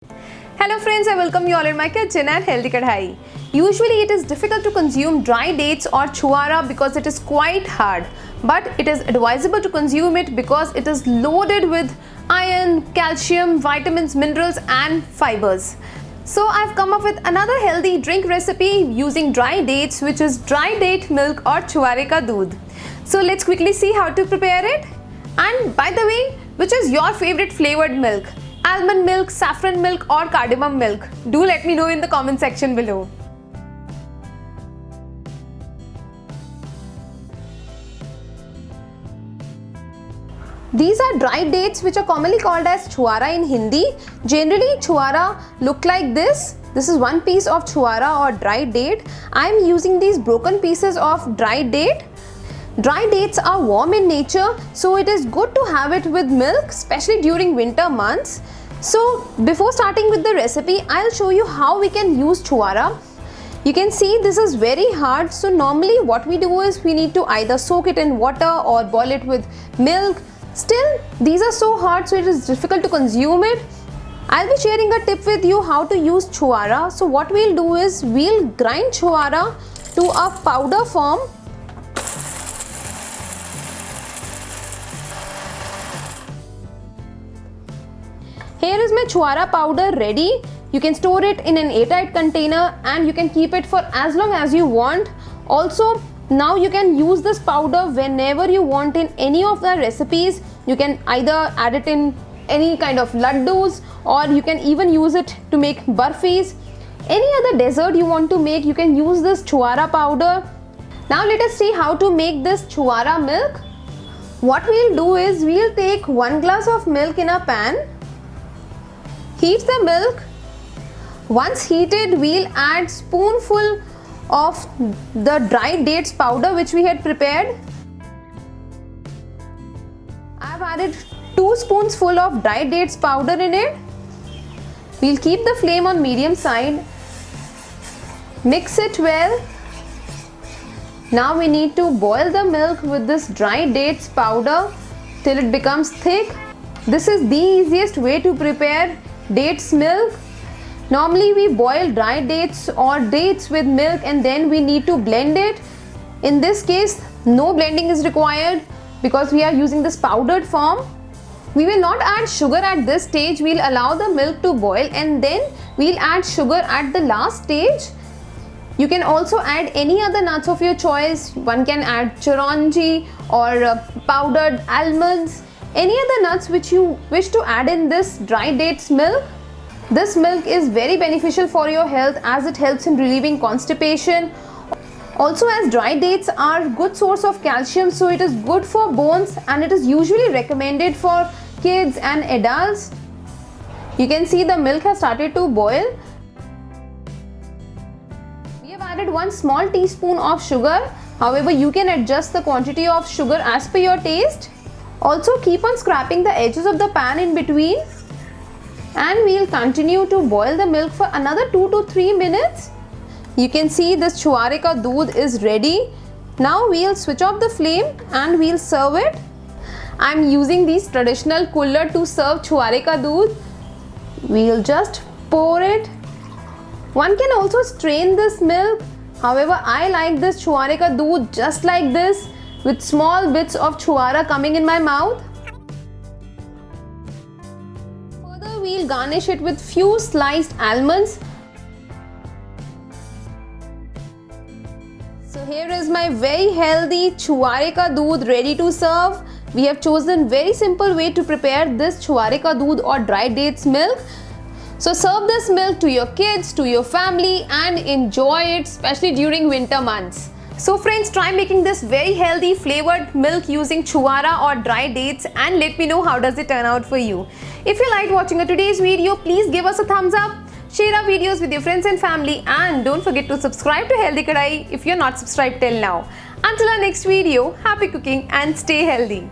Hello friends, I welcome you all in my kitchen at Healthy Kadai. Usually it is difficult to consume dry dates or chuara because it is quite hard, but it is advisable to consume it because it is loaded with iron, calcium, vitamins, minerals and fibers. So I've come up with another healthy drink recipe using dry dates, which is dry date milk or chuare ka doodh. So let's quickly see how to prepare it. And by the way, which is your favorite flavored milk? Almond milk, saffron milk or cardamom milk? Do let me know in the comment section below. These are dried dates which are commonly called as chuara in Hindi. Generally chuara look like this. This is one piece of chuara or dried date. I am using these broken pieces of dried date. Dry dates are warm in nature, so it is good to have it with milk, especially during winter months. So before starting with the recipe, I'll show you how we can use chuara. You can see this is very hard, so normally what we do is we need to either soak it in water or boil it with milk. Still, these are so hard, so it is difficult to consume it. I'll be sharing a tip with you how to use chuara. So what we'll do is we'll grind chuara to a powder form. Here is my chuara powder ready. You can store it in an airtight container and you can keep it for as long as you want. Also, now you can use this powder whenever you want in any of the recipes. You can either add it in any kind of laddus or you can even use it to make burfis. Any other dessert you want to make, you can use this chuara powder. Now let us see how to make this chuara milk. What we'll do is we'll take 1 glass of milk in a pan. Heat the milk. Once heated, we'll add spoonful of the dried dates powder which we had prepared. I've added 2 spoonsful of dried dates powder in it. We'll keep the flame on medium side. Mix it well. Now we need to boil the milk with this dried dates powder till it becomes thick. This is the easiest way to prepare dates milk. Normally we boil dried dates or dates with milk and then we need to blend it. In this case, no blending is required because we are using this powdered form. We will not add sugar at this stage. We'll allow the milk to boil and then we'll add sugar at the last stage. You can also add any other nuts of your choice. One can add chironji or powdered almonds. Any other nuts which you wish to add in this dry dates milk. This milk is very beneficial for your health as it helps in relieving constipation. Also, as dry dates are good source of calcium, so it is good for bones and it is usually recommended for kids and adults. You can see the milk has started to boil. We have added 1 small teaspoon of sugar. However, you can adjust the quantity of sugar as per your taste. Also keep on scraping the edges of the pan in between and we'll continue to boil the milk for another 2 to 3 minutes. You can see this chuare ka doodh is ready. Now we'll switch off the flame and we'll serve it. I'm using these traditional cooler to serve chuare ka doodh. We'll just pour it. One can also strain this milk. However, I like this chuare ka doodh just like this, with small bits of chuara coming in my mouth. Further, we'll garnish it with few sliced almonds. So here is my very healthy chuare ka doodh ready to serve. We have chosen very simple way to prepare this chuare ka doodh or dried dates milk. So serve this milk to your kids, to your family and enjoy it, especially during winter months. So friends, try making this very healthy flavored milk using chuara or dry dates and let me know how does it turn out for you. If you liked watching today's video, please give us a thumbs up, share our videos with your friends and family and don't forget to subscribe to Healthy Kadai if you're not subscribed till now. Until our next video, happy cooking and stay healthy.